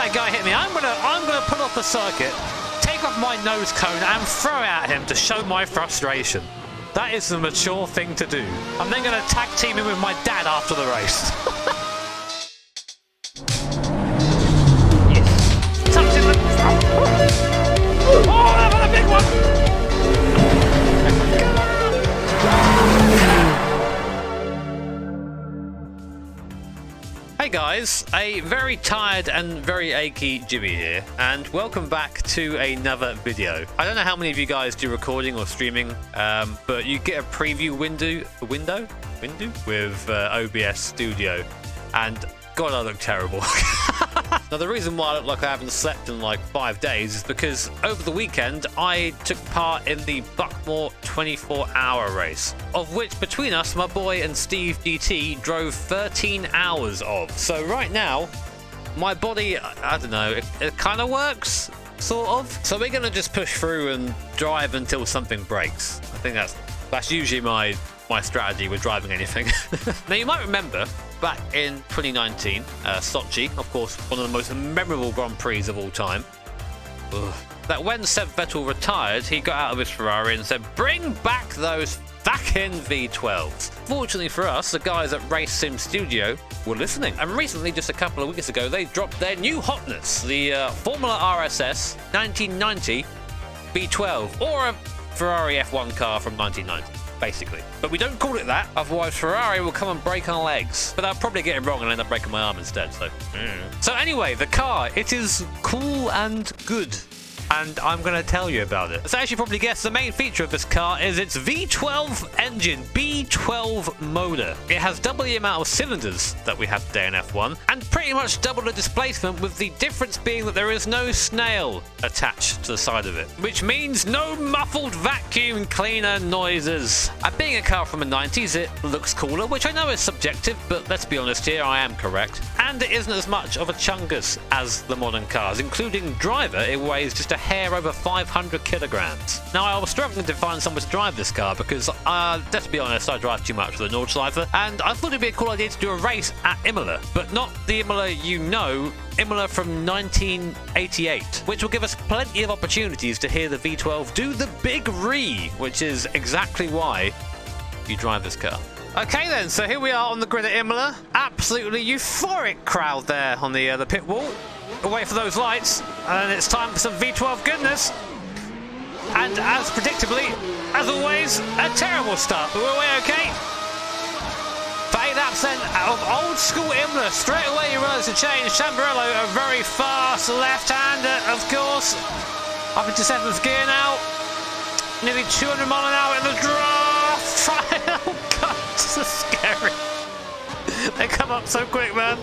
that guy hit me, I'm gonna pull off the circuit, take off my nose cone and throw it at him to show my frustration. That is the mature thing to do. I'm then gonna tag team him with my dad after the race. Yes. Touching the... Oh, that was a big one! Hey guys, a very tired and very achy Jimmy here, and welcome back to another video. I don't know how many of you guys do recording or streaming, but you get a preview window with OBS Studio, and God, I look terrible. Now, the reason why I look like I haven't slept in like 5 days is because over the weekend I took part in the Buckmore 24-hour race, of which between us, my boy and Steve DT drove 13 hours of. So right now, my body, I don't know, it kind of works, sort of. So we're gonna just push through and drive until something breaks. I think that's usually my strategy with driving anything. Now, you might remember back in 2019, Sochi, of course, one of the most memorable Grand Prix of all time, that when Seb Vettel retired, he got out of his Ferrari and said, bring back those fucking V12's. Fortunately for us, the guys at Race Sim Studio were listening. And recently, just a couple of weeks ago, they dropped their new hotness, the Formula RSS 1990 V12, or a Ferrari F1 car from 1990. Basically. But we don't call it that, otherwise Ferrari will come and break our legs. But I'll probably get it wrong and end up breaking my arm instead, so... So anyway, the car, it is cool and good. And I'm going to tell you about it. So as you probably guessed, the main feature of this car is its V12 engine, B12 motor. It has double the amount of cylinders that we have today in F1, and pretty much double the displacement, with the difference being that there is no snail attached to the side of it, which means no muffled vacuum cleaner noises. And being a car from the 90s, it looks cooler, which I know is subjective, but let's be honest here, I am correct. And it isn't as much of a chungus as the modern cars, including driver. It weighs just a hair over 500 kilograms. Now, I was struggling to find someone to drive this car because, let's be honest, I drive too much with the Nordschleife, and I thought it'd be a cool idea to do a race at Imola, but not the Imola you know, Imola from 1988, which will give us plenty of opportunities to hear the V12 do the big ree, which is exactly why you drive this car. Okay then, so here we are on the grid at Imola. Absolutely euphoric crowd there on the pit wall. We'll wait for those lights, and it's time for some V12 goodness. And as predictably, as always, a terrible start, but we're way okay. For 8 laps then of old school Imola, straight away you realise the change. Chamberello, a very fast left-hander, of course. Up into 7th gear now. Nearly 200 mile an hour in the draft. Oh god, this is scary. They come up so quick, man.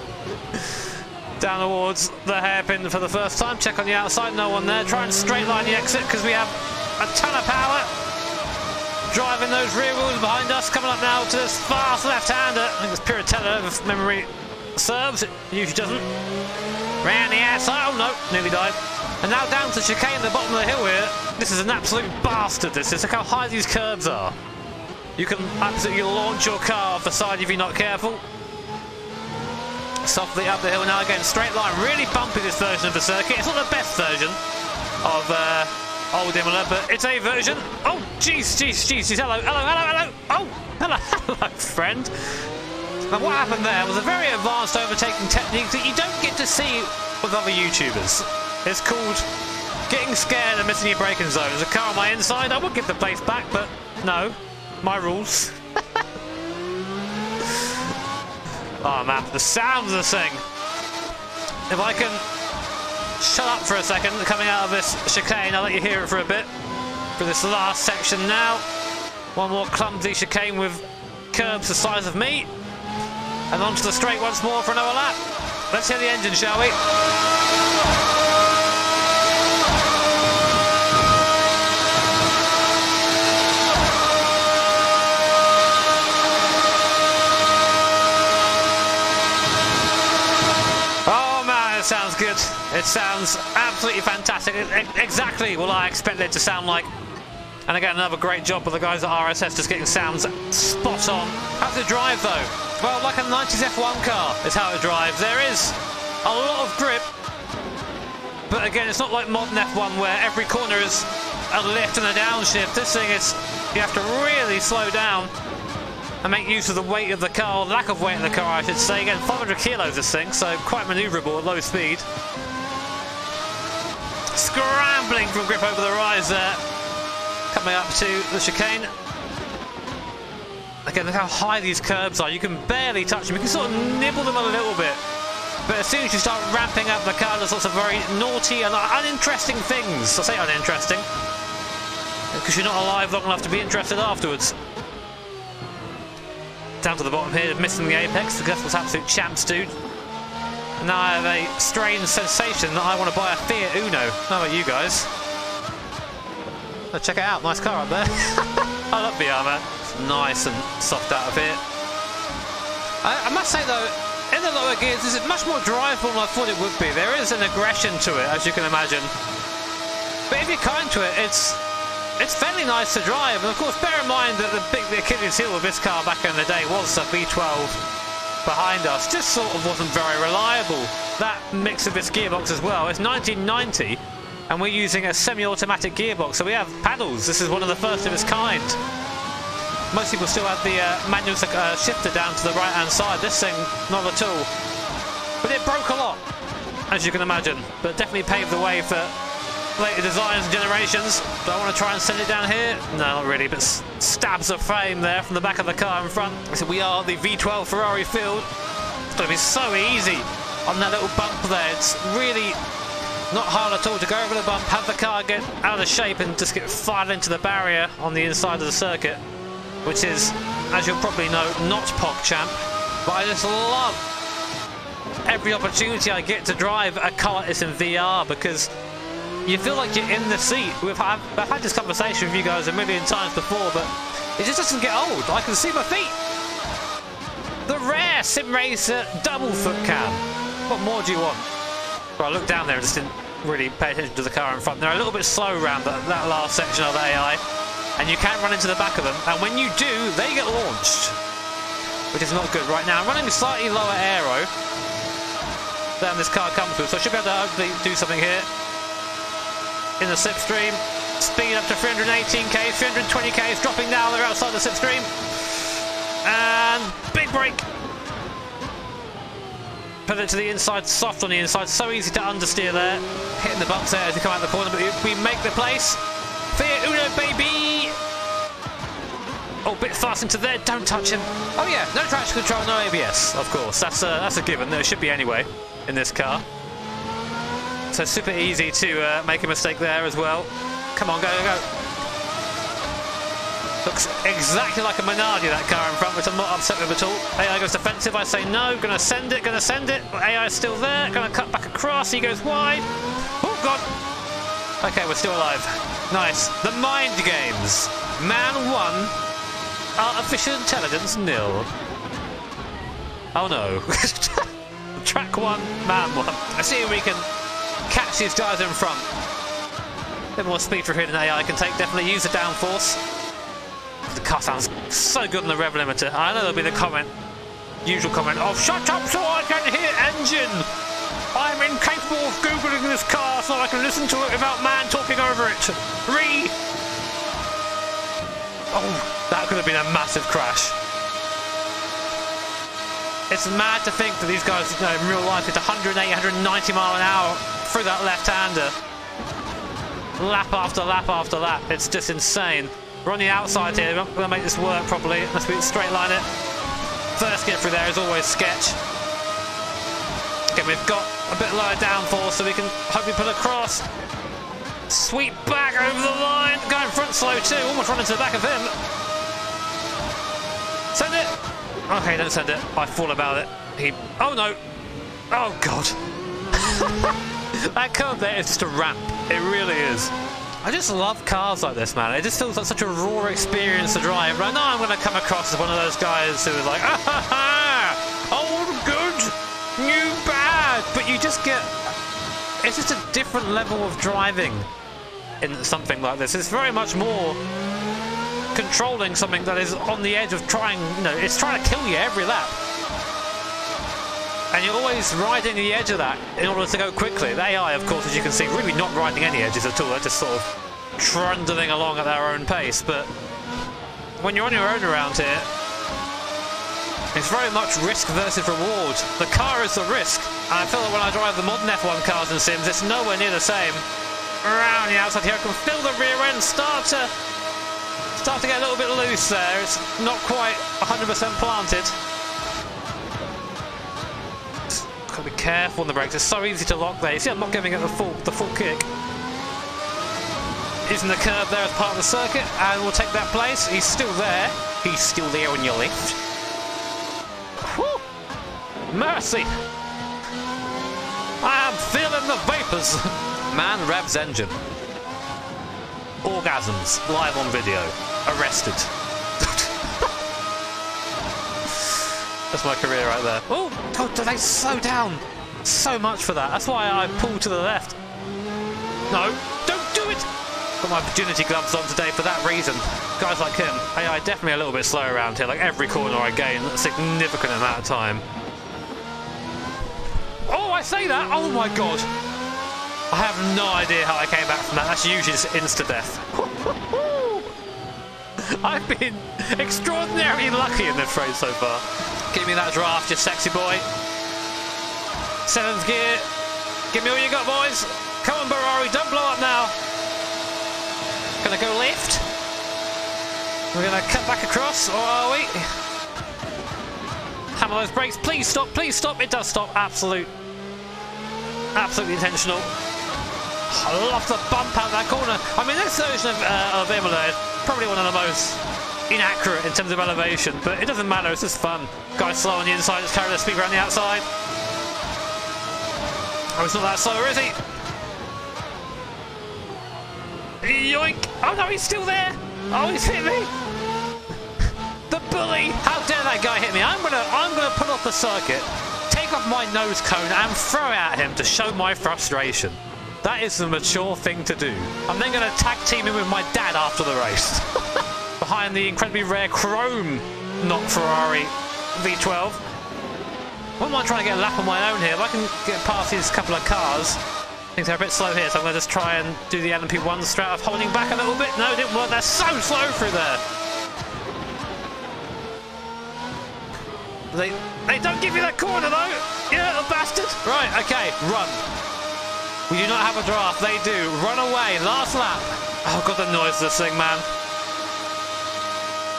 Down towards the hairpin for the first time. Check on the outside, no one there. Try and straight line the exit because we have a ton of power. Driving those rear wheels behind us. Coming up now to this fast left-hander. I think it's Piratella, if memory serves. It usually doesn't. Round the outside. Oh no, nearly died. And now down to chicane at the bottom of the hill here. This is an absolute bastard, this is. Look how high these curbs are. You can absolutely launch your car off the side if you're not careful. Softly up the hill now again, straight line, really bumpy this version of the circuit. It's not the best version of old Imola, but it's a version. Oh, jeez, hello, oh, hello, friend. Now what happened there was a very advanced overtaking technique that you don't get to see with other YouTubers. It's called getting scared and missing your braking zone. There's a car on my inside, I would give the place back, but no, my rules. Oh man, the sound of this thing. If I can shut up for a second coming out of this chicane, I'll let you hear it for a bit. For this last section now. One more clumsy chicane with curbs the size of me. And onto the straight once more for another lap. Let's hear the engine, shall we? Sounds good. It sounds absolutely fantastic. Exactly what I expected it to sound like. And again, another great job by the guys at RSS, just getting sounds spot on. How's it drive though? Well, like a 90s F1 car is how it drives. There is a lot of grip But again, it's not like modern F1 where every corner is a lift and a downshift. This thing is, you have to really slow down and make use of the weight of the car, or lack of weight in the car I should say. Again, 500 kilos this thing, so quite manoeuvrable at low speed. Scrambling from grip over the rise there. Coming up to the chicane. Again, look how high these curbs are. You can barely touch them. You can sort of nibble them a little bit. But as soon as you start ramping up the car, there's lots of very naughty and uninteresting things. I say uninteresting because you're not alive long enough to be interested afterwards. Down to the bottom here, missing the apex, because that's what absolute champs do. And now I have a strange sensation that I want to buy a Fiat Uno. How about you guys? Oh, check it out, nice car up there. I love VR, man. It's nice and soft out of here. I must say though, in the lower gears, this is much more drivable than I thought it would be. There is an aggression to it, as you can imagine. But if you're kind to it, it's fairly nice to drive. And of course, bear in mind that the Achilles heel of this car back in the day was a V12 behind us. Just sort of wasn't very reliable. That mix of this gearbox as well. It's 1990, and we're using a semi-automatic gearbox, so we have paddles. This is one of the first of its kind. Most people still have the manual shifter down to the right-hand side. This thing, not at all. But it broke a lot, as you can imagine. But definitely paved the way for later designs and generations. Do I want to try and send it down here? No, not really, but stabs of fame there from the back of the car in front. So we are the V12 Ferrari field. It's going to be so easy on that little bump there. It's really not hard at all to go over the bump, have the car get out of shape and just get fired into the barrier on the inside of the circuit. Which is, as you'll probably know, not PogChamp, but I just love every opportunity I get to drive a car that's in VR, because you feel like you're in the seat. I've had this conversation with you guys a million times before, but it just doesn't get old. I can see my feet. The rare Sim Racer double foot cam. What more do you want? Well, I looked down there and just didn't really pay attention to the car in front. They're a little bit slow around that last section of the AI. And you can run into the back of them, and when you do, they get launched, which is not good. Right now, I'm running a slightly lower aero than this car comes with, so I should be able to hopefully do something here. In the slipstream, speed up to 318k, 320k, dropping now, they're outside the slipstream. And big brake. Put it to the inside, soft on the inside, so easy to understeer there. Hitting the bumps there as you come out the corner, but we make the place. Fiat Uno, baby! Oh, bit fast into there, don't touch him. Oh yeah, no traction control, no ABS, of course. That's a given, there should be anyway in this car. So super easy to make a mistake there as well. Come on, go, go, go. Looks exactly like a Minardi, that car in front, which I'm not upset with at all. AI goes defensive, I say no, gonna send it. AI is still there, gonna cut back across, he goes wide. Oh god! Okay, we're still alive. Nice. The mind games. Man 1, artificial intelligence 0. Oh no. Track 1, man 1. Let's see if we can catch these guys in front. A bit more speed for here than AI can take. Definitely use the downforce. The car sounds so good on the rev limiter. I know there'll be the comment, usual comment of shut up so I can hear engine. I'm incapable of googling this car so I can listen to it without man talking over it. Oh, that could have been a massive crash. It's mad to think that these guys, you know, in real life, it's 180, 190 mile an hour through that left-hander. Lap after lap after lap. It's just insane. We're on the outside here. We're not going to make this work properly unless we straight line it. First get through there is always sketch. Okay, we've got a bit lower downforce so we can hopefully pull across. Sweep back over the line. Going front slow too. Almost run into the back of him. Send it. Okay, don't send it. I thought about it. Oh no. Oh god. That curve there is just a ramp. It really is. I just love cars like this, man. It just feels like such a raw experience to drive. I know I'm going to come across as one of those guys who is like, ah ha ha, old good, new bad. But you just get, it's just a different level of driving in something like this. It's very much more controlling something that is on the edge of trying, you know, it's trying to kill you every lap. And you're always riding the edge of that in order to go quickly. The AI, of course, as you can see, really not riding any edges at all. They're just sort of trundling along at their own pace. But when you're on your own around here, it's very much risk versus reward. The car is the risk. And I feel that when I drive the modern F1 cars and sims, it's nowhere near the same. Around the outside here, I can feel the rear end start to get a little bit loose there. It's not quite 100% planted. Gotta be careful on the brakes. It's so easy to lock there. You see, I'm not giving it the full kick. Using the curve there as part of the circuit, and we'll take that place. He's still there. He's still there on your left. Whew. Mercy! I am feeling the vapors. Man revs engine. Orgasms live on video. Arrested. That's my career right there. Oh, God, they slow down so much for that. That's why I pulled to the left. No, don't do it! Got my virginity gloves on today for that reason. Guys like him, AI definitely a little bit slow around here. Like every corner I gain a significant amount of time. Oh, I say that! Oh my God! I have no idea how I came back from that. That's usually just insta-death. I've been extraordinarily lucky in this race so far. Give me that draft, you sexy boy. 7th gear. Give me all you got, boys. Come on, Ferrari, don't blow up now. Gonna go left. We're gonna cut back across, or are we? Hammer those brakes. Please stop, please stop. It does stop. Absolutely intentional. I love the bump out that corner. I mean, this version of Imola is probably one of the most inaccurate in terms of elevation, but it doesn't matter, it's just fun. Guy's slow on the inside, just carry the speed around the outside. Oh, he's not that slow, is he? Yoink! Oh no, he's still there! Oh, he's hit me! The bully! How dare that guy hit me? I'm gonna pull off the circuit, take off my nose cone and throw it at him to show my frustration. That is the mature thing to do. I'm then gonna tag team him with my dad after the race. Behind the incredibly rare chrome, not Ferrari V12. What am I trying to get a lap on my own here? If I can get past these couple of cars, things are a bit slow here, so I'm going to just try and do the LMP1 strat of holding back a little bit. No, it didn't work. They're so slow through there. They don't give you that corner though. You little bastard. Right, okay, run. We do not have a draft. They do. Run away. Last lap. Oh God, the noise of this thing, man.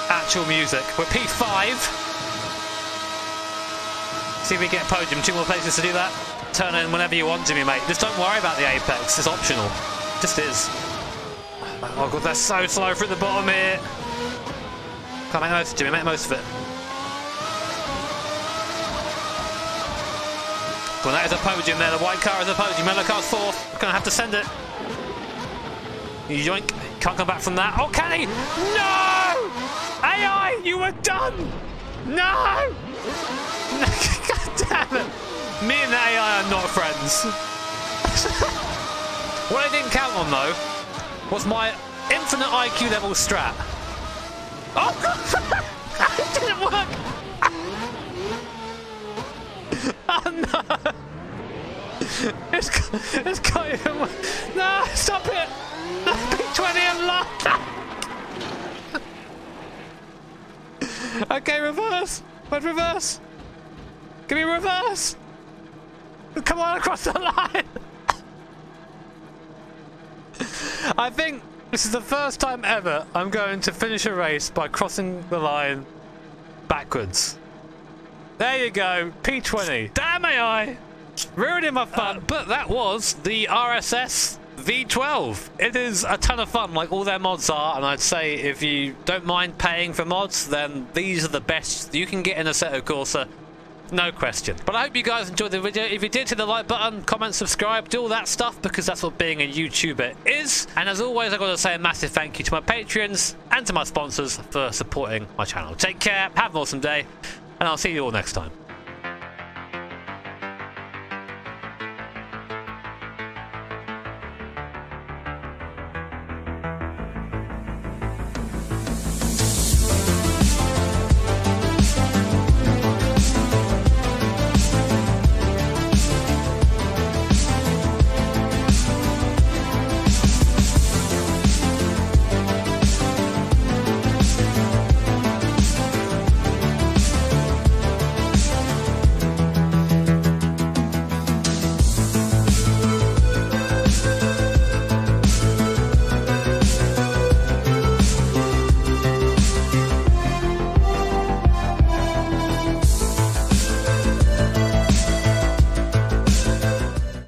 Actual music. We're P5. See if we get podium. 2 more places to do that. Turn in whenever you want, Jimmy, mate. Just don't worry about the apex. It's optional. Just is. Oh God, they're so slow through the bottom here. Can't make the most of it, Jimmy. Make the most of it. Well, that is a podium there. The white car is a podium. Yellow car's 4th. Gonna have to send it. Yoink. Can't come back from that. Oh, can he? No! AI, you were done! No! God damn it! Me and the AI are not friends. What I didn't count on, though, was my infinite IQ level strat. Oh, God! It didn't work! Oh, no! It's got even worse. No, stop it! No, P20 unlocked! Okay, reverse! Where's reverse? Give me reverse! Come on across the line! I think this is the first time ever I'm going to finish a race by crossing the line backwards. There you go, P20. Damn AI! Ruining my fun. But that was the RSS V12. It is a ton of fun, like all their mods are, and I'd say if you don't mind paying for mods, then these are the best you can get in Assetto Corsa. No question. But I hope you guys enjoyed the video. If you did, hit the like button, comment, subscribe, do all that stuff, because that's what being a YouTuber is. And as always, I've got to say a massive thank you to my Patreons and to my sponsors for supporting my channel. Take care, have an awesome day, and I'll see you all next time.